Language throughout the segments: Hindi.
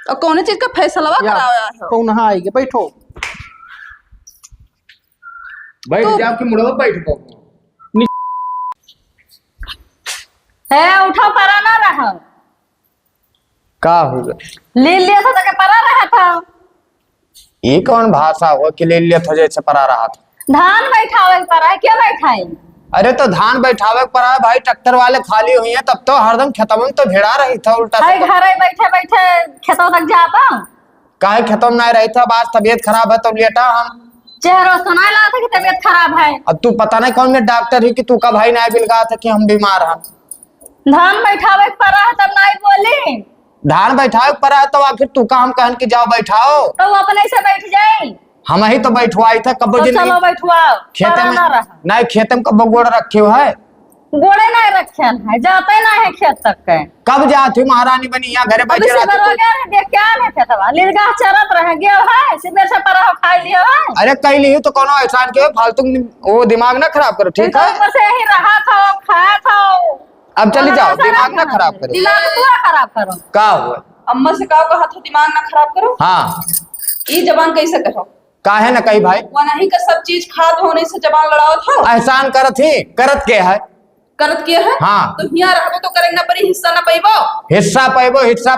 और कौन चीज का फैसला कराया है? कौन नहा आएगी? बैठो बैठ जा के मुड़वा बैठ को है उठा परा ना रहा का होगा। ले लिया था तो परा रहा था। ये कौन भाषा हुआ कि ले लिया था जैसे परा रहा था? धान बैठावे परा है, क्या बैठाई? अरे तो धान बैठावे परा है भाई, ट्रैक्टर वाले खाली हुई हैं तब तो हरदम खेतों में तो भिड़ा रही था उल्टा हाय घरे बैठे बैठे खेतों तक जाता। काहे खेतों में नहीं रही था, आज तबीयत खराब है तो लेटा हम। चेहरा सुनाई लगा था कि तबीयत खराब है। अब तू पता नहीं कौन में डॉक्टर ही कि तू का भाई नहीं बिलगा था कि हम बीमार हैं। धान बैठावे परा है तब नहीं बोली। धान बैठावे परा है तो आखिर तू का हम कहन कि जाओ बैठाओ तो वो अपने से बैठ जाए। हम ही तो बैठवाई थे कब तो दिन चलो बैठवाओ। खेते में ना रहा नहीं, खेते में कब गोड़ रखे हो है? गोड़े नहीं रखे है, जाते ना है खेत तक के। कब जाती महारानी बनी यहाँ घरे बैठे रहती? देख क्या नहीं खेतवा लीलगाह चरत रह गया है, सिबेर से परा हो खाई लियो है। अरे कई ली तो कोनो एहसान के फालतू वो दिमाग ना खराब करो, ठीक है? ऊपर से यही रहा था खाया था। अब चली जाओ, दिमाग ना खराब करो। दिमाग तू खराब करो। का हुआ? अम्मा से कहा था दिमाग ना खराब करो। हाँ ये जबान कैसे करो? काहे ना कही भाई, वो नहीं का सब चीज खाद होने से जबान लड़ाओ था। एहसान करत ही करत के है? करत किया है। हाँ तो हिया रहबो तो करेंगे ना परी, हिस्सा ना पैबो। हिस्सा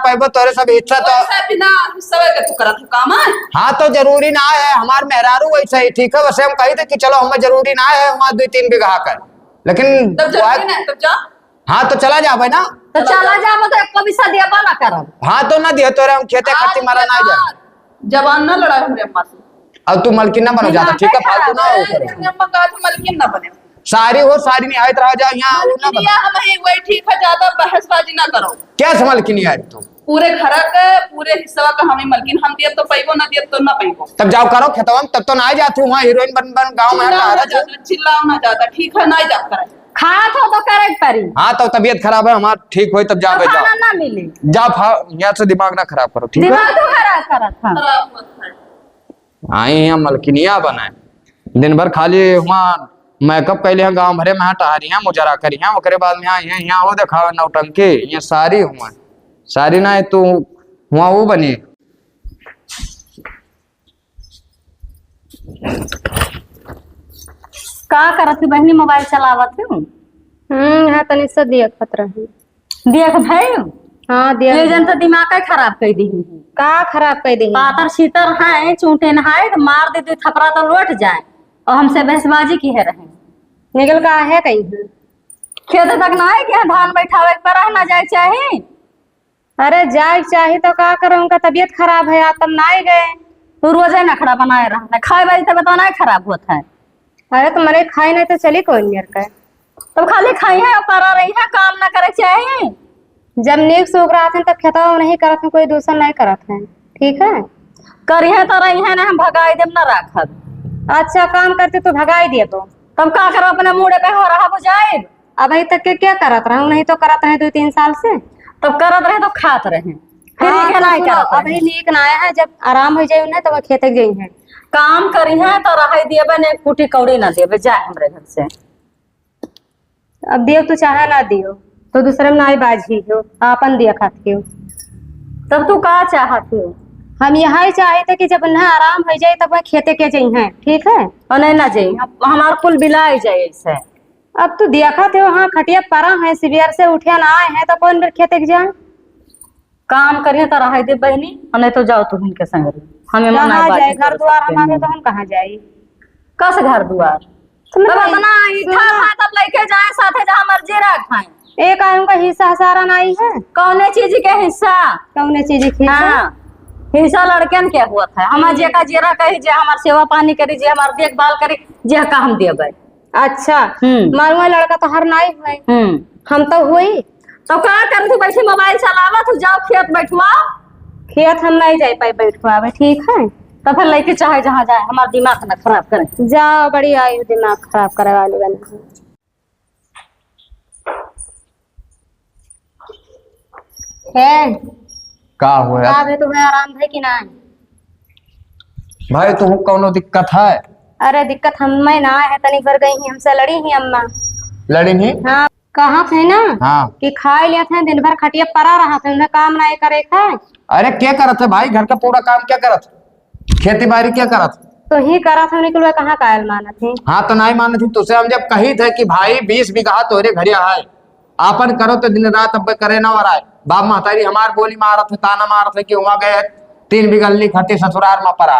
पैबो तोरे सब हिस्सा तो वैसे बिना हिस्सा के तू करत काम है। हाँ तो जरूरी ना है, हमार मेहरारू वैसे ही ठीक है। वैसे हम कही थे कि चलो हमें जरूरी ना है हमारे 2-3 बीघा का, लेकिन तब जरूरी ना तब जा। हाँ तो चला जा भाई ना, तो चला जाबो तो कभी सदिया ना करब। हाँ तो ना दिया तोरे हम खेते खाती मारा ना जा। जबान ना लड़ाओ हमरे अम्मा से। अब तू मलकिन ना बनो ज्यादा, ठीक है? फालतू ना हो करो। अम्मा कहा था मलकिन ना बने। सारी हो सारी नहीं आयत रह जा यहाँ ना बनो। मलकिनिया हम ही वही ठीक है, ज्यादा बहसबाजी ना करो। क्या समझ की नहीं आयत तू? पूरे घर के पूरे हिस्सा का हमें मलकिन, हम दिया तो पैबो ना दिया तो ना पैबो। तब जाओ करो खेतवा में, तब तो ना जाती हूँ वहाँ हीरोइन बन बन गाँव में चिल्लाओ ना ज्यादा, ठीक है ना जा करे। खात हो तो करे परी। हाँ तो तबीयत खराब है हमारा, ठीक हो तब जाओ खाना ना मिले। जाओ यहाँ से दिमाग ना खराब करो, ठीक है? दिमाग तो खराब करत था। खराब मत है। आई यहाँ मलकिनिया बनाए दिन भर खाली वहाँ मेकअप कैले हैं, गाँव भरे में टहरी हैं मुजरा करी हैं, ओकरे बाद में यहाँ वो देखा नौटंकी ये सारी हुआ सारी ना तू वहाँ वो बनी। का करत थी बहनी? मोबाइल चलावत हूँ। हाँ तनी सा देखत रही। देख भाई हाँ ये देख। जन तो दिमाग ही खराब कर दी। का खराब कर दी? पातर शीतर है, चूंटे नहाए तो मार देते थपरा तो लौट जाए और हमसे बहसबाजी की है रहे। निकल का है कहीं? खेत तक ना है कि धान बैठावे पर ना जाए चाहे। अरे जाए चाहे तो का करो, उनका तबीयत खराब है, आप तब ना ही गए। तू रोजे नखड़ा बनाए रहा, खाए बाजी तब ना खराब होता है। अरे तो मरे खाई नहीं तो चली कौन मेर का? तब खाली खाई है और परा रही है, काम ना करे चाहिए। जब नीक सूख रहा था तब खेता नहीं करत है, कोई दूसरा नहीं करत है, ठीक है? करी है तो रही है ना, हम भगाई देम ना राखब। अच्छा काम करते तो भगाई दिए तो तब का करो, अपने मुड़े पे हो रहा बुझाए। अभी तक के क्या करत रहा हूँ? नहीं तो करत रहे 2-3 साल से। तब करत रहे तो खात रहे, फिर हाँ, ये नहीं करत रहे। अभी नीक ना आया है, जब आराम हो जाए ना तो वह खेते गई है। काम करी है तो रह दिए बने, कुटी कौड़ी ना देवे जाए हमरे घर से। अब दियो तो चाहे ना दियो तो दूसरे में ना बाजी हो, आपन दिया खाती हो। तब तू का चाहत हो? हम यहाँ चाहे थे कि जब ना आराम हो जाए तब वह खेते के जाइए, ठीक है? और नहीं ना जाई, हमार कुल बिलाई जाए ऐसे। अब तो देखा थे वहाँ खटिया परा है, सिवियर से उठिया ना आए हैं तो कौन बेर खेते के जाए? काम करिए तो रह दे बहनी, और नहीं तो जाओ तू इनके संग। हमें मना कहाँ जाए? घर द्वार हमारे तो हम कहाँ जाए? कस घर द्वार तब इतना इठा खा तब लेके जाए साथे जहाँ मर्जी रखाए। एक आयु का हिस्सा सारा नहीं है। कौने चीज के हिस्सा? कौने चीज के हिस्सा? हाँ हिस्सा लड़कन के हुआ था। हमार जे का जेरा कही, जे हमार सेवा पानी करी, जे हमार देखभाल करी, जे का हम देबे। अच्छा मारुआ लड़का तो हर नहीं हुए, हम तो हुई। तो का कर तू बैठी मोबाइल चलावा, तू जाओ खेत बैठवाओ। खेत हम नहीं जाए पाए बैठवावे, ठीक है? तो फिर लेके चाहे जहाँ जाए, हमारा दिमाग ना खराब करे। जाओ, बड़ी आई दिमाग खराब करे वाली बना है। का हुआ का तुम्हें आराम है कि ना? भाई तुम कौनो दिक्कत है? अरे दिक्कत हम में ना है, तनिक भर गई ही हमसे लड़ी ही अम्मा। लड़ी नहीं? हाँ कहा थे ना हाँ कि खाए लेते हैं, दिन भर खटिया पड़ा रहा था, उन्हें काम नहीं करे खाए। अरे क्या करत है भाई, घर का पूरा काम क्या करत, खेती बाड़ी क्या करत। तो ही करा था उन्हें, के कहाँ कायल माना थे। हाँ तो नहीं माने थी तुझसे, हम जब कही थे कि भाई 20 बीघा तोरे घरे आए, आपन करो तो दिन रात अब करे ना वराय। बाप महतारी हमार बोली मारत है, ताना मारत है कि वहां गए 3 बीघा ली खटी ससुराल में पड़ा,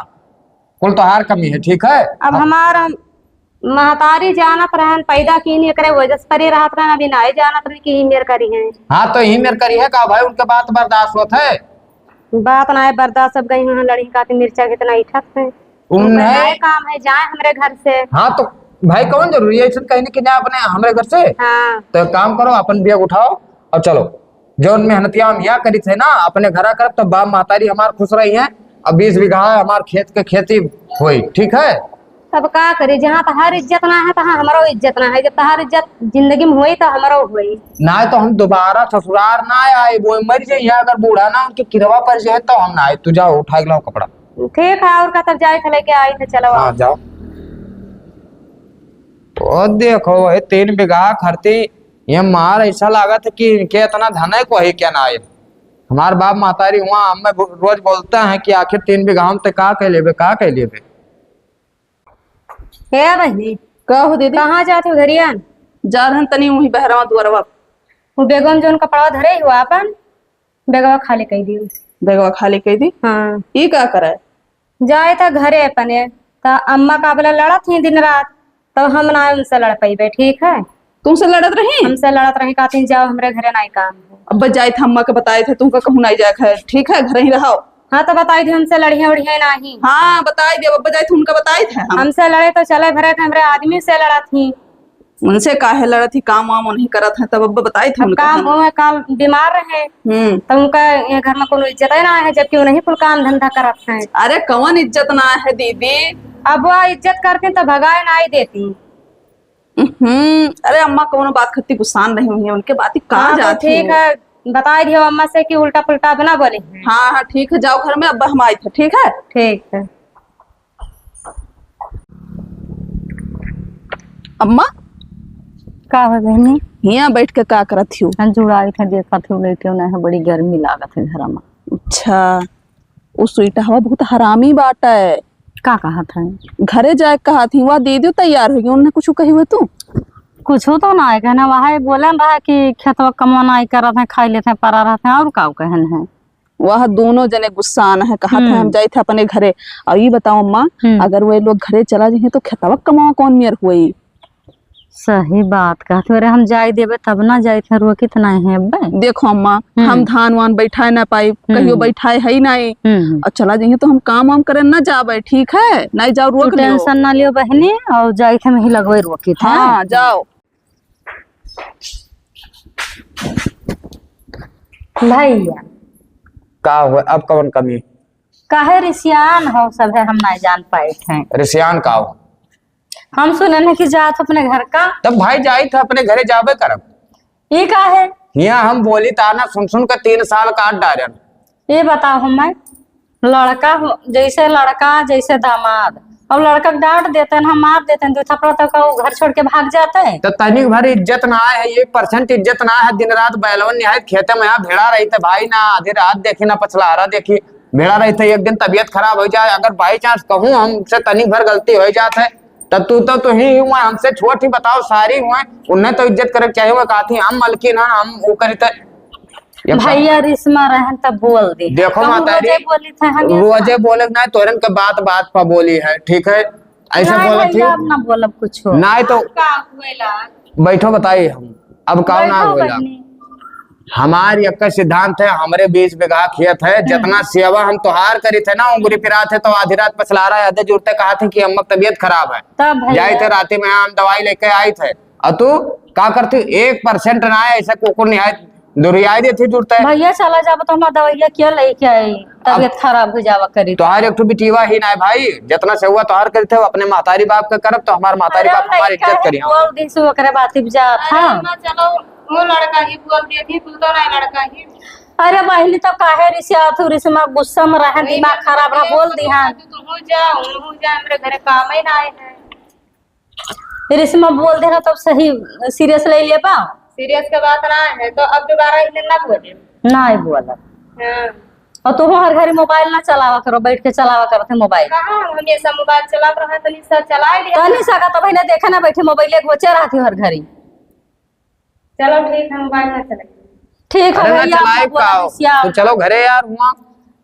कुल तो हार कमी है। ठीक है अब हमारा महतारी जानत रहन पैदा की नहीं करे वजह से परी राहत रहन, अभी नहीं जानत रही कि ही मेर करी है। हाँ तो यही मेरे करी है का भाई, उनके बात बर्दाश्त होत है। बात ना है बर्दाश्त, सब गई वहाँ लड़ी का मिर्चा कितना इठत है, उन्हें काम है जाए हमरे घर से। हाँ तो भाई कौन जरूरी है ऐसा कहने की, जाए अपने हमारे घर से। हाँ तो एक काम करो, अपन बैग उठाओ और चलो। जो मेहनतिया हम यहाँ करी थे ना अपने घर कर, तब बाप महतारी हमार खुश रही है। अब 20 बीघा हमार खेत के खेती हुई। ठीक है तब का करे, जहाँ तहार इज्जत ना है तहाँ हमारो इज्जत ना है, जब तहार इज्जत जिंदगी में हुई तो हमारो हुई। ना तो हम दोबारा ससुराल ना आए, वो मर जाइए अगर बूढ़ा ना उनके किरवा पर जाए तो हम ना आए। तू जाओ उठा के लाओ कपड़ा। ठीक है, और का तब जाए थे लेके आई थे, चलो हाँ जाओ। तो देखो वही 3 बीघा खर्ची, ये मार ऐसा लागत है कि इनके इतना धन है कोई क्या ना आए। हमारे बाप महतारी हुआ हमें रोज बोलता है कि आखिर 3 बीघा हम ते का कह लेबे, का कह लेबे। हे बहनी कहो दीदी, कहाँ जाते उधरिया? जा रहन तनी वही बहरावा दुआरवा। वो बेगम जो कपड़ा धरे हुआ अपन बेगवा खाली कही दी। बेगवा खाली कह दी। हाँ ये का करे, जाए था घरे अपने, तो अम्मा का बोला लड़त थी दिन रात, तो हम ना उनसे लड़ पाइबे। ठीक है, तुमसे लड़त रही। हमसे लड़त रही, कहती जाओ हमरे घरे नहीं काम है। अब जाए थे अम्मा के बताए थे, तुमका कहूँ नहीं जाए है। ठीक है घर ही रहो। हाँ तो बताई थी हमसे लड़िया उड़िया नहीं। हाँ बताए दे, अब जाए थे उनका बताए थे हम। हमसे लड़े तो चले भरे थे, हमरे आदमी से लड़ा थी। उनसे काहे लड़त थी, काम वाम नहीं करत है, तब अब बताए थे अब उनका काम हम। हो काल बीमार रहे, तो उनका ये घर में कोनो इज्जत है ना है, जबकि उन्हीं कुल काम धंधा करत है। अरे कौन इज्जत ना है दीदी। अब वो इज्जत करती तो भगाए ना ही देती। अरे अम्मा कौन बात करती, गुस्सान नहीं हुई है उनके बात ही कहाँ हाँ तो जाती ठीक है, बताई दियो अम्मा से कि उल्टा पुल्टा बना बोले। हाँ हाँ ठीक है, जाओ घर में, अब हम आए थे। ठीक है ठीक है। अम्मा का हो बहनी? यहाँ बैठ के का करत थी? जुड़ाई थे देखा थे लेके उन्हें बड़ी गर्मी लागत है घर में। अच्छा, वो स्वीटा हवा बहुत हरामी बात है। का कहा था? घरे जाए कहा थी, वह दीदी तैयार हो गई, उन्हें कुछ कही हुए तू? कुछ तो ना है कहना, वह बोले रहा कि खेतवा कमाना ही कर रहे खाई लेते पड़ा रहते और का कहन है। वह दोनों जने गुस्सान है, कहा था हम जाए थे अपने घरे। और ये बताओ अम्मा, अगर वो लोग घरे चला जाए तो खेतवा कमावा कौन मेयर हुई? सही बात कहते, अरे हम जाए देवे तब ना जाए थे, रो कितना है। देखो अम्मा, हम धान वान बैठाए ना पाई, कहियो बैठाए है ही नहीं, और चला जाइए तो हम काम वाम करे ना जावे। ठीक है, नहीं जाओ, रोक लियो। टेंशन ना लियो बहनी, और जाए थे में ही लगवे रोकी था। हाँ जाओ। भैया का हुआ अब कौन कमी? काहे रिसियान हो सब है, हम नहीं जान पाए थे। रिसियान का हो? हम सुने नहीं कि जात अपने घर का। तब भाई जाई था अपने घरे जाबे करब। ये का है? यहाँ हम बोली ताना सुन सुन कर 3 साल काट डालन। ये बताओ हमें, लड़का हो जैसे लड़का जैसे दामाद, अब लड़का डांट देते हैं, हम मार देते हैं, 2 थप्पड़ तक वो घर छोड़ के भाग जाते हैं। तो तनिक भर इज्जत ना है, 1% इज्जत ना है। दिन रात बैलवन निहायत खेते में यहाँ भेड़ा रही थे भाई, ना आधी रात देखी ना पछलारा देखी, भेड़ा रही थे। एक दिन तबीयत खराब हो जाए, अगर बाई चांस कहूँ हमसे तनिक भर गलती हो जाते है, तब तू ही हुआ, हमसे छोट ही बताओ सारी हुए, उन्हें तो इज्जत करे चाहिए। वो कहती हम मलकिन हम वो करे भैया रिश्मा रहन तब बोल दी। देखो मातारी, रोजे बोले ना तोरन के बात बात पर बोली है। ठीक है, ऐसे बोलत थी अब ना बोलब कुछ ना तो बैठो बताइए हम अब का ना बोला। हमारी एक सिद्धांत है, हमारे 20 बीघा खेत है, जितना सेवा हम तोहार करी थे ना उंगली पिरा थे, तो आधी रात पछला रहा है, आधे जुड़ते कहा थे कि अम्मा तबीयत खराब है, जाए थे रात में हम दवाई लेके आई थे, और तू का करती 1% ना है ऐसा कुकुर निहायत दुरियाई देती जुड़ते। भैया चला जाब तो हमारा दवाइया क्या लेके आई, तबीयत खराब हो जावा करी। तोहार एक बिटिवा ही ना है भाई, जितना से हुआ तोहार करी थे अपने महतारी बाप का करब, तो हमारे महतारी बाप हमारी इज्जत करी। बोल दी सु ओकरे बात जा था। चलो वो लड़का ही बोल दिया थी, तू तो नहीं लड़का ही। अरे बहनी तो काहे रिसिया थू, रिसमा गुस्सा में रहे, दिमाग खराब रहा, बोल दी हाँ तू हो जा मेरे घरे काम ही ना आए है। रिसमा बोल देना तब सही सीरियस ले लिया पा। सीरियस के बात ना है तो अब दोबारा इन्हें ना बोले। नहीं बोला। हाँ। और तुम हर घड़ी मोबाइल ना चलावा करो, बैठ के चलावा करो थे मोबाइल। कहाँ हमेशा मोबाइल चला रहा है तो निशा चला ही लिया। तो नहीं सका तो भाई देखा ना बैठे मोबाइल घोचे रहती हर घड़ी। चलो ठीक है मोबाइल ना चलेगी। ठीक है अरे ना भैया, चलाए आप बोला का रिसियाओ तो ना। चलो घरे यार हुआ।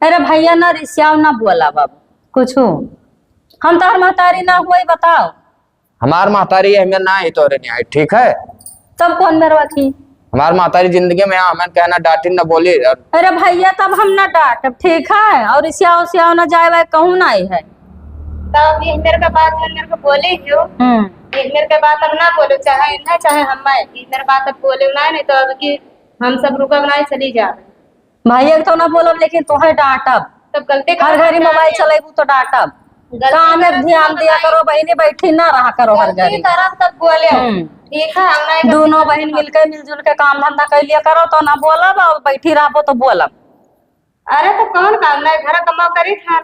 अरे भैया ना रिसियाओ ना बोला बाबू कुछ हम तो महतारी ना हुई बताओ। हमार महतारी है हमें ना ही तोरे नहीं आई ठीक है। तब कौन मेरे रखी? हमार महतारी जिंदगी में हमें कहना डांटी न बोली। अरे भैया तब हम ना डांट ठीक है, और रिसियाओ सियाओ ना जाए वाए कहूँ ना है। तब ये मेरे का बात मेरे को बोले क्यों? ये मेरे के बात अब ना बोलो, चाहे ना चाहे हम मेरे बात अब बोले ना, नहीं तो अब की हम सब रुका बनाए चली जा। भैया तो ना बोलब लेकिन तुम्हें डांटब। तब गलती हर घड़ी मोबाइल चलेबू तो डांटब। काम में ध्यान दिया करो, बहनी बैठी ना रहा करो हर घड़ी। तब बोले ठीक है हम नहीं दोनों बहन मिलकर मिलजुल के काम धंधा कर लिया करो तो ना बोलब, और बैठी रहो तो बोलब। अरे तो कौन काम नहीं घर कमाओ करी था।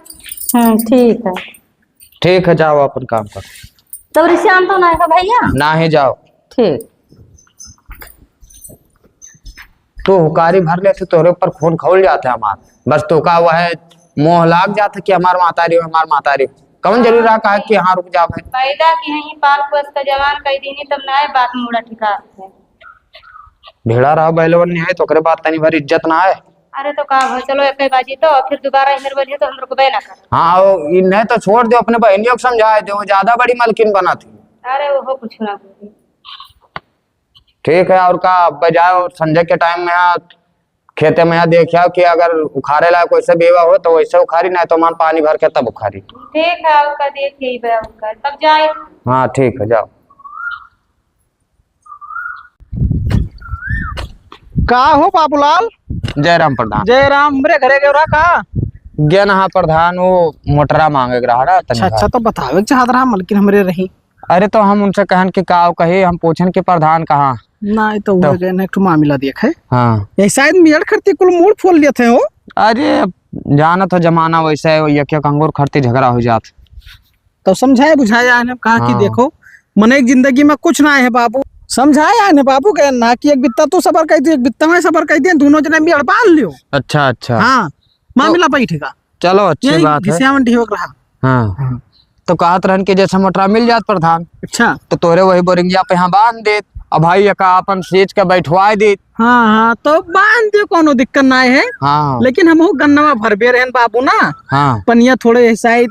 ठीक है। ठीक है जाओ अपन काम कर। तब रिश्याम तो नहीं है भैया? ना ही जाओ। ठीक। तो हुकारी भर लेते तोरे ऊपर खून खोल जाते हमार, बस तो का वह है मोह लाग जाता कि हमार महतारी हो हमार महतारी हो। कौन जरूर रहा कहा कि यहाँ रुक जा भाई। पैदा की है पाल पोस का जवान कई दिन तब ना बात मुड़ा ठिका है। भेड़ा रहा बैलवन नहीं है तो करे बात तनी भर इज्जत ना है। अरे तो कहा चलो एक बाजी तो फिर दोबारा इधर बोलिए तो हम रुकबे ना कर। हाँ इन्हें तो छोड़ दो, अपने बहनियों को समझाए दो, ज्यादा बड़ी मलकिन बना थी। अरे वो कुछ ना बोली। ठीक है और का बजाय और संजय के टाइम में यहाँ खेते में यहाँ देखिया कि अगर उखाड़े ला कोई से बेवा हो तो वैसे उखाड़ी, नहीं तो मान पानी भर के तब उखाड़ी। ठीक है उसका देख यही उनका तब जाए। हाँ ठीक है जाओ। का हो बाबूलाल? जयराम प्रधान। जयराम हमरे घरे गए रहा का? गया ना प्रधान वो मोटरा मांगे रहा ना। अच्छा अच्छा तो बतावे चाहत रहा मलकिन हमरे रही। अरे तो हम उनसे कहन कि का कहे, हम पूछन कि प्रधान कहाँ ना तो हो गए ना एक मामला देखे। हाँ ये शायद मेड़ खरती कुल मूड फोल लिए थे हो। अरे जाना तो जमाना वैसे है, एक अंगूर खरती झगड़ा हो जात। तो समझाए बुझाया है कहा कि हाँ। देखो मन एक जिंदगी में कुछ ना है बाबू, समझाया है बाबू कह ना कि एक बित्ता तू सबर कह दी एक बित्ता मैं सबर कह दी, दोनों जने मेड़ बांध लियो। अच्छा अच्छा हाँ मामला बैठेगा। चलो अच्छी बात है। रहा। हाँ तो कहत रहन कि जैसे मोटरा मिल जात प्रधान अच्छा तो तोरे वही बोरिंगिया पे यहाँ बांध देत, अब भाई का अपन सींच के बैठवा देत। हाँ हाँ तो बांध दे कोनो दिक्कत ना है। हाँ लेकिन हम गन्नवा भरबे रहन बाबू ना, हाँ पनिया थोड़े शायद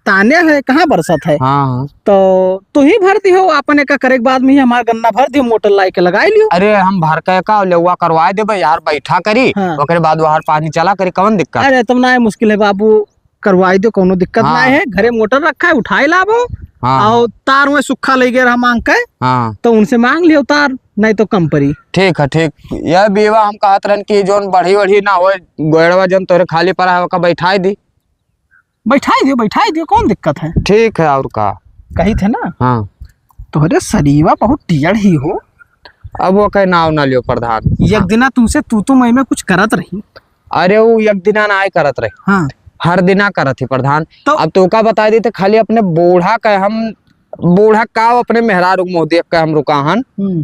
ताने है कहाँ बरसत है। हाँ तो तू ही भर दी हो अपने का करे के बाद में ही हमारा गन्ना भर दियो मोटर लाई के लगाई लियो। अरे हम भर के का लेवा करवाए दे यार, बैठा करी हाँ। ओकरे बाद बाहर पानी चला करी, कौन दिक्कत। अरे तुम ना मुश्किल है बाबू करवाई दो कोनो दिक्कत हाँ। ना है। घरे मोटर रखा है उठाई लाबो। हाँ और तार में सूखा ले गया मांग के हाँ तो उनसे मांग लियो तार, नहीं तो कम पड़ी। ठीक है ठीक। यह बीवा हम कहत रहन कि जोन बढ़ी बढ़ी ना हो गोड़वा जन तोरे खाली पड़ा है बैठाई दी। बैठाई दियो कौन दिक्कत है। ठीक है और का कही थे ना हाँ तोहरे शरीवा बहुत टियड़ ही हो। अब वो कहे नाव ना लियो प्रधान। एक दिना तुमसे तू मैं में कुछ करत रही। अरे वो एक दिना ना आए करत रहे, हाँ हर दिना करत ही प्रधान। तो अब तो का बता दी खाली अपने बूढ़ा का हम बूढ़ा का अपने मेहरारू मुँह देख के हम रुकाहन।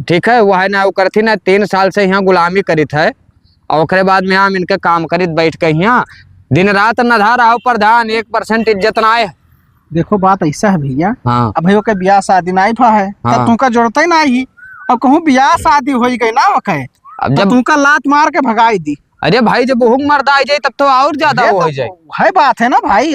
ठीक है वह ना वो करती ना 3 साल से यहाँ गुलामी करित है, और ओकरे बाद में हम इनके काम करित बैठ के यहाँ दिन रात नधा रहा प्रधान, 1% इज्जत ना आए। देखो बात ऐसा है भैया। हाँ अब भैया के ब्याह शादी ना फा है हाँ। तब तुमका जोड़ता ही ना ही। अब कहूँ ब्याह शादी हो गई ना वक़्त अब जब जब तुमका लात मार के भगाई दी। अरे भाई जब बहु मर्द आ जाए तब तो और ज्यादा ये वो तो हो जाए। है बात है ना भाई।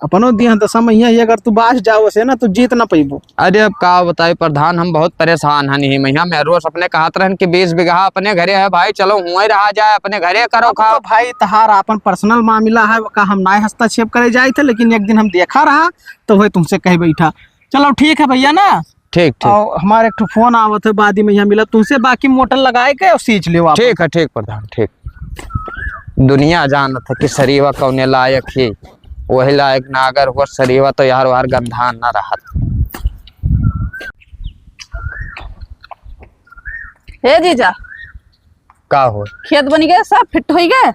अपनो दिहन तो समय ही अगर तू बास जाओ से ना तो जीत ना पैबो। अरे अब का बताए प्रधान हम बहुत परेशान है। नहीं मैं रोज अपने कहत रहन कि 20 बीघा अपने घरे है भाई, चलो हुए रहा जाए अपने घरे करो अब खाओ। तो भाई तहार अपन पर्सनल मामला है का हम ना हस्तक्षेप करे जाए थे, लेकिन एक दिन हम देखा रहा तो वही तुमसे कह बैठा। चलो ठीक है भैया ना। ठीक ठीक और हमारे एक फोन आवत है बाद में यहाँ मिला तुमसे, बाकी मोटर लगाए के और सींच लियो आप। ठीक है ठीक प्रधान ठीक। दुनिया जानत है कि शरीवा कौने लायक ही, वही लायक ना अगर वो शरीवा तो यार वार गंधा ना रहा। हे जीजा का हो खेत बनी गए सब फिट हो गए।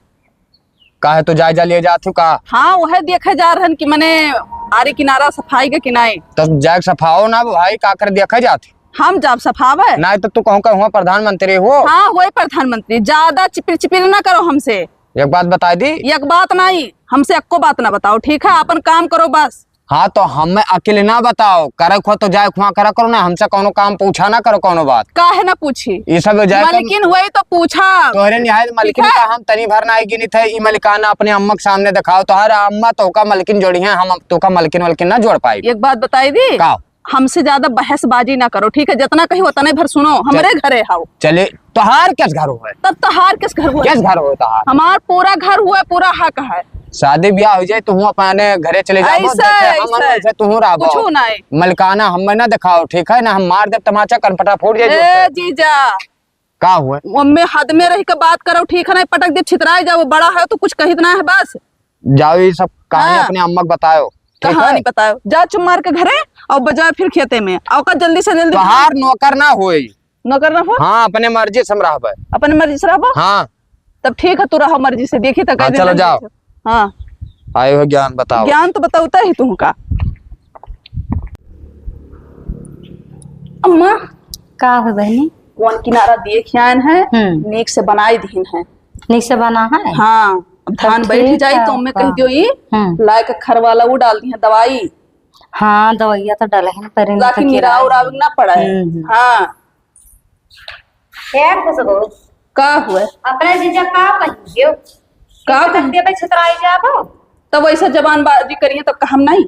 का है तो जायजा लिए जाती का? हाँ वह देखे जा रहन कि मने आरी किनारा सफाई के किनारे। तो जाग सफाओ ना भाई का कर देखा जाती। हम जाब सफावे। नहीं तो तू कहूँ हुआ प्रधानमंत्री हो। हाँ वही प्रधानमंत्री, ज्यादा चिपिर चिपिर ना करो हमसे। एक बात बता दी, एक बात नहीं, हमसे अक्को बात ना बताओ, ठीक है? अपन काम करो बस। हाँ तो हमें अकेले ना बताओ, करे खो तो जाए खुआ करा करो ना, हमसे कोनो काम पूछा ना करो कोनो बात। काहे ना पूछी, ये सब जाए मलकिन हुई तो पूछा। तोहरे निहायत मलकिन का हम तनी भर ना गिनी थे। ई मलिकाना अपने अम्मा के सामने दिखाओ, तो हर अम्मा तो का मलकिन जोड़ी है, हम तो का मलकिन वलकिन ना जोड़ पाई। एक बात बताई दी, का हमसे ज्यादा बहसबाजी ना करो, ठीक है? जितना कही उतना भर सुनो। हमारे घरे आओ। चले तोहार किस घर हुआ? तब तहार किस घर हुआ? किस घर हुआ तहार? हमार पूरा घर हुआ, पूरा हक है। शादी ब्याह हो जाए तो हूँ अपने घरे चले जाओ, ऐसे तू रहो कुछ नहीं। मलकाना हमें ना दिखाओ, ठीक है ना? हम मार दे तमाचा कनपटा फूट जाए। ए जीजा का हुआ? मम्मी हद में रह के बात करो, ठीक है ना? पटक दे छितराए जाओ, बड़ा है तो कुछ कही ना है बस। जाओ ये सब कहानी हाँ। अपने अम्मा को बताओ, कहानी बताओ। जा चुप मार के घरे और बजाए फिर खेते में आओ का, जल्दी से जल्दी। बाहर नौकर ना होई। नौकर ना हो? हाँ अपने मर्जी से हम रहबे। अपने मर्जी से रहो। हाँ तब ठीक है, तू रहो मर्जी से, देखी तो हाँ, चलो जाओ। हाँ आए हो ज्ञान बताओ। ज्ञान तो बताता ही तुम का। अम्मा का हो बहनी? कौन किनारा देखियान है, नीक से बनाई दीन है। नीक से बना है? हाँ अब धान बैठ ठीक जाई है, तो मैं का। कह दियो ये लाए के खर वाला वो डाल दी है दवाई, हाँ दवाइया तो डाले है पर ताकि निराव राव ना पड़े। हाँ क्या खुशबू का हुए? अपने जीजा का कहियो का करते पे छतराई जाबो। तब वैसा जबान बाजी करिए तब हम नहीं।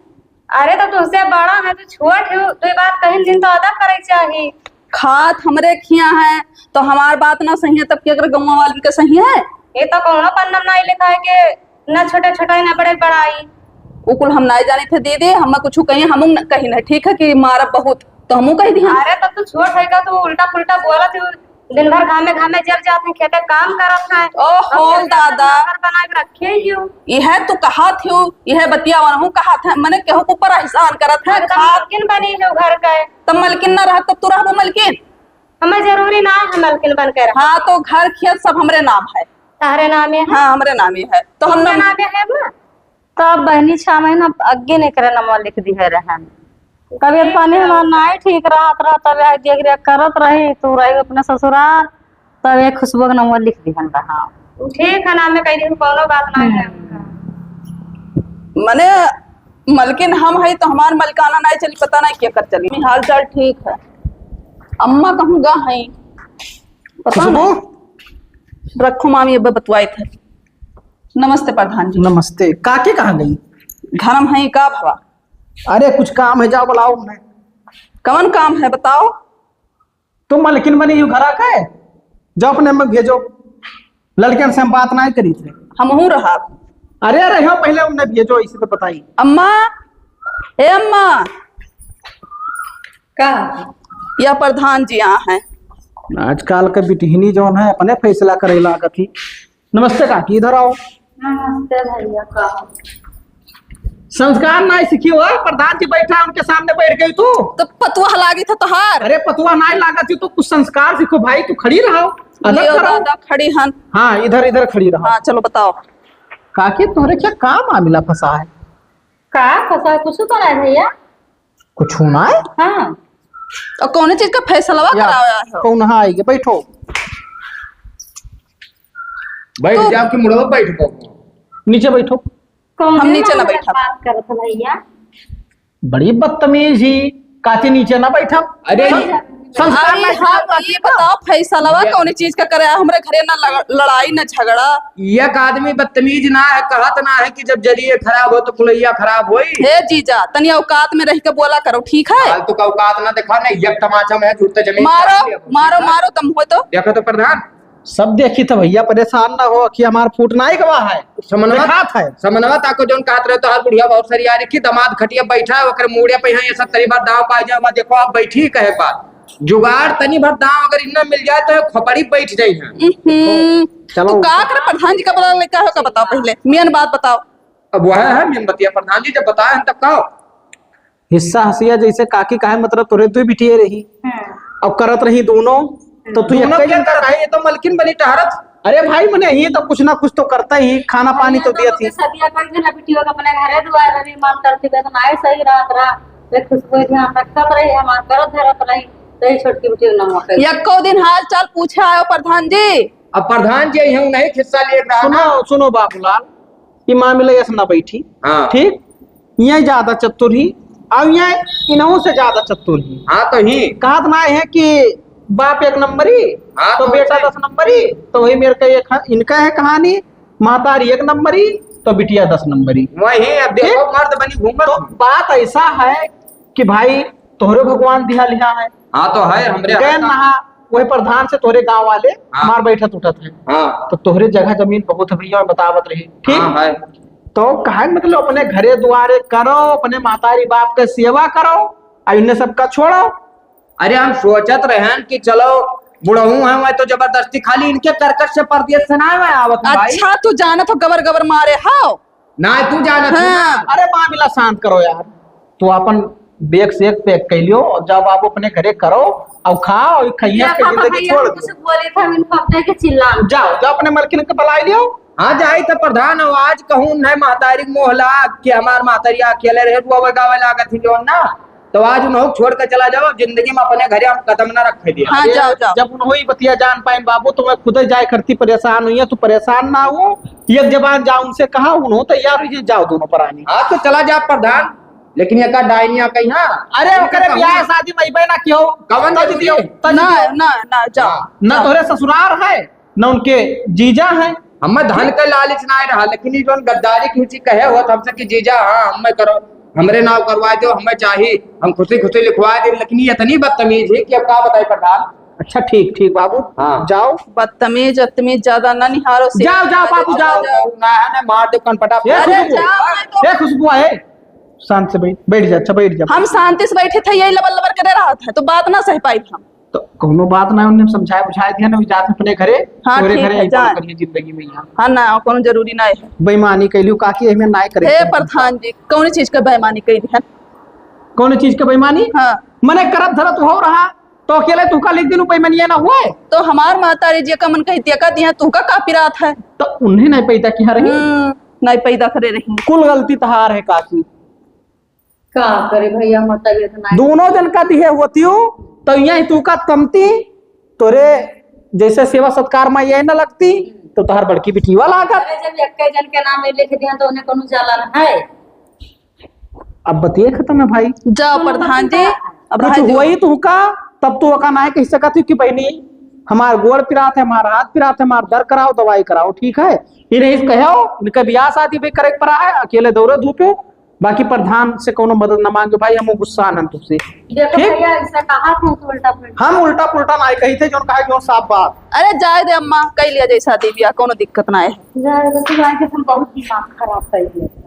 अरे तो तुझसे बड़ा है, तू छोट है, तो ये बात कहीं दिन तो अदा करे चाहिए। खात हमरे खिया है तो हमार बात ना सही है, तब क्या कर गौवा वाली का सही है? ये तो कौनो पन्नम नहीं लिखा है कि न छोटे छोटे न बड़े बड़ाई। उकुल हम नहीं जाने थे दीदी, हम कुछ कहीं हम कहीं ना, ठीक है कि मारा बहुत तो हमू कह दी। अरे तब तू छोट है का, तू उल्टा पुल्टा बोला, तू दिन भर घामे घामे जब जाते हैं खेते काम करत है। ओहो दादा बना के रखे हियो। यह तू कहा थियो, यह बतिया वाला कहा था मैंने, केहू के ऊपर एहसान करत है। मलकिन बनी है घर का, तब मलकिन ना रहा तब तू रहबो मलकिन। हमें जरूरी ना है मलकिन बन कर। हाँ तो घर खेत सब हमरे नाम है। तारे नामे है? हाँ हमरे नाम ही है। तो हम तुमरे नामे है ना? तब बहनी 6 महीना आगे नहीं करे नमवा लिख दी है रहन। तबियत पानी हमारा नहीं ठीक रहा तब देख रेख करत रही, तू रही अपने ससुराल, तब एक खुशबू का नमवा लिख दी रहा। ठीक है, नाम में कह दी कोनो बात नहीं है। मने मलकिन हम है तो हमार मलकाना नहीं चली, पता नहीं क्या कर चली। हाल चाल ठीक है। अम्मा कहूँगा है पता नहीं। रखो मामी अब बतवाए थे। नमस्ते प्रधान जी। नमस्ते। काकी कहाँ गई? घरम है का भवा? अरे कुछ काम है, जाओ बुलाओ उन्हें। कौन काम है बताओ? तुम मलकिन बनी यू घरा का है, जाओ अपने में भेजो। लड़कियन से हम बात नहीं करी थे। हम हूँ रहा। अरे अरे हाँ पहले उन्हें भेजो, इसे तो बताइए। अम्मा ए अम्मा का यह प्रधान जी यहाँ हैं। आजकल के बिटहिनी जौन है अपने फैसला करे लागत ही। नमस्ते काकी, इधर आओ। नमस्ते भैया। का संस्कार नहीं सीखी हो? प्रधान जी बैठा उनके सामने बैठ गई तू तो पतुआ लागी था तोहार। अरे पतुआ नहीं लागत थी तो कुछ संस्कार सीखो भाई। तू खड़ी रहो, अदब लियो करो। दादा खड़ी हन। हाँ इधर इधर खड़ी रहो। हाँ चलो बताओ। काकी तुम्हारे क्या काम मामला फंसा है? का फसा कुछ तो नहीं भैया। कुछ होना है? हाँ और कौन चीज का फैसला कराया है? कौन आएगी? बैठो बैठ जाओ कि मुड़ो बैठ को नीचे बैठो। कौन हम नीचे ना बैठा। बात करत भैया। बड़ी बदतमीज ही। काकी नीचे ना बैठा। अरे संस्कार अरे नहीं हाँ सिखा ये बताओ फैसला कौन चीज का कराया? हमरे घरे ना लड़ाई ना झगड़ा। एक आदमी बदतमीज ना है, कहत ना है कि जब जरिए खराब हो तो कुलैया खराब होई। हे जीजा तनी औकात में रह के बोला करो, ठीक है? फालतू का औकात ना दिखा ना, एक तमाचा में झूठते जमीन मारो मारो मारो तुम हो तो। देखो तो प्रधान सब देखी तो भैया परेशान ना हो कि हमारा फूटना ही गवाह है। समन्वत है समन्वत ताको जोन कहत रहे तो हर बुढ़िया बहुत सारी आ रही दमाद खटिया बैठा है ओकर मुड़िया पे ये सब तरी बार दाव पाई जाए। देखो आप बैठी कहे बात जुगाड़ तनी भर दाव अगर इतना मिल जाए तो खपड़ी बैठ जाई है। चलो। तू का करे? प्रधान जी का बोला लेका हो का बताओ पहले मियन बात बताओ। अब वह है मेनबतिया प्रधान जी जब बताए तब कहो। हिस्सा हसिया जैसे काकी काहे मतलब तोरे तू बिटिए रही अब करत रही दोनों तो तू दोनों एक क्या कर रहा है? ये तो मलकिन बनी टहरत। अरे भाई मैंने ये तो कुछ ना कुछ तो करता ही, खाना पानी तो दिया थी। सदिया कर देना बिटियो का अपने घरे दुआर रही मान करती तो नहीं सही रात रहा। वे खुशबू ध्यान रखत रही, हमार करत धरत रही। तही छोटकी बेटी के नाम है। यक्को दिन हाल चाल पूछे आयो प्रधान जी। अब प्रधान जी हूँ नहीं हिस्सा ले रहा सुनो सुनो बाबूलाल, ये मामला ऐसा ना बैठी। हाँ। ठीक, यहाँ ज्यादा चतुर ही और यहाँ इन्हों से ज्यादा चतुर ही। हाँ तो ही कहा ना है कि बाप एक नंबरी हाँ, तो तो बेटा सही। 10 नंबरी। तो वही मेरे का एक इनका है कहानी, मातारी 1 नंबरी तो बिटिया 10 नंबरी। वही अब देखो मर्द बनी घूमत तो बात ऐसा है कि भाई तोहरे भगवान दिया लिया है, हाँ तो है हमरे गए नहा वही प्रधान से तोहरे गांव वाले हाँ। मार बैठत उठत है। हाँ तो तोहरे जगह जमीन बहुत भैया में बतावत रही। ठीक हाँ है तो कहा मतलब अपने घरे द्वारे करो, अपने मातारी बाप के सेवा करो और इन्हें सबका छोड़ो। अरे हम सोचत रहे कि चलो बुढ़ऊ है मैं तो जबरदस्ती खाली इनके करकट से परदेश से ना मैं आवत हूँ भाई। अच्छा तू जाना तो गबर गबर मारे हाओ। ना तू जानत है हाँ। ना। अरे मामला शांत करो यार, तो अपन बेग से एक पैक कर लियो और जब आप अपने घरे करो और खाओ और खाइए देखो जिंदगी भैया छोड़ हम दो। कुछ बोले थे, हम इनको अपने के चिल्ला जाओ जाओ अपने मलकिन के बुलाई लियो। हाँ जाई तो प्रधान आवाज कहूँ न महतारी मोहला कि हमार महतारिया अकेले रहे वो गावे लागत थी जो ना, तो आज उन्हों छोड़ कर चला जाओ। जिंदगी में अपने घरे हम कदम ना रखे दिया। हाँ जाओ जाओ। जब उन्हों ही बतिया जान पाए बाबू तो मैं खुद ही जाए करती, परेशान हुई है तो परेशान ना हो। एक जबान जाओ उनसे कहा उन्होंने तैयार हुई, जाओ दोनों परानी। हाँ तो चला जा प्रधान, लेकिन एक डायनिया कहीं हाँ अरे ओकरे ब्याह शादी में ना क्यों कवन तज जरूरी दियो, है? तज ना दियो। ना ना जाओ। न तोरे ससुराल है न उनके जीजा है। हमें धन के लालच ना रहा, लेकिन ये जो गद्दारी खींची कहे हो हमसे कि जीजा हाँ हमें करो हमरे नाव करवा दो हमें चाहिए हम खुशी खुशी लिखवा दे, लेकिन ये इतनी बदतमीज है कि अब क्या बताए प्रधान। अच्छा ठीक ठीक बाबू हाँ। जाओ बदतमीज अतमीज ज्यादा ना निहारो से। जाओ जाओ बाबू जाओ। ना है ना मार दो कनपटा। ये अरे खुशबू, जाओ, मैं तो- ये खुशबू है, शांत से बैठ बैठ जा। अच्छा बैठ जा। हम शांति से बैठे थे, यही लबर लबर करे रहा था तो बात ना सह पाई हम। तो कोनो बात ना उन्हें समझाया बुझाया दिया ना, जात अपने घरे हाँ, तोरे ठीक घरे है, आई जा। करिए जिंदगी में यहाँ हाँ ना कोनो जरूरी ना है। बेईमानी कैलियो काकी हमें ना करे। हे प्रधान जी कौन चीज का बेईमानी कही है? कौन चीज के बेईमानी? हाँ मने करत धरत हो रहा तो अकेले तू का लिख दिन बेईमानिया ना हुआ है। तो हमार माता जी का मन कही का दिया तू का कापी रात है। तो उन्हें नहीं पैदा किया रही, नहीं पैदा करे रही। कुल गलती तहार है काकी। का करे भैया हम तबीयत ना दोनों जन का दिए होती हो तो यहाँ तू का तमती तोरे जैसे सेवा सत्कार में ये न लगती तो तहार बड़की बिटिया लागत। अरे जब एक जन के नाम लिख दिया तो उन्हें कोनो जलन है। अब बतिए खत्म है भाई। जाओ प्रधान जी अब कुछ रह हुआ ही तू का तब तू का ना कह सकती कि बहनी हमार गोड़ पिरात है, हमारा हाथ पिरात है, हमार दर कराओ दवाई कराओ। ठीक है ये नहीं कहो इनका ब्याह शादी भी करे पड़ा है, अकेले दौड़े धूपो। बाकी प्रधान से कोनो मदद न मांगे भाई, हम गुस्सा न तुझसे। देखो ठीक? भैया ऐसा कहा था तो उल्टा पुल्टा हम उल्टा पुल्टा ना कही थे जो कहा जो साफ बात। अरे जाए दे अम्मा कह लिया जैसा शादी ब्याह कोनो दिक्कत ना है। जाए तो हम बहुत दिमाग खराब कर दिया।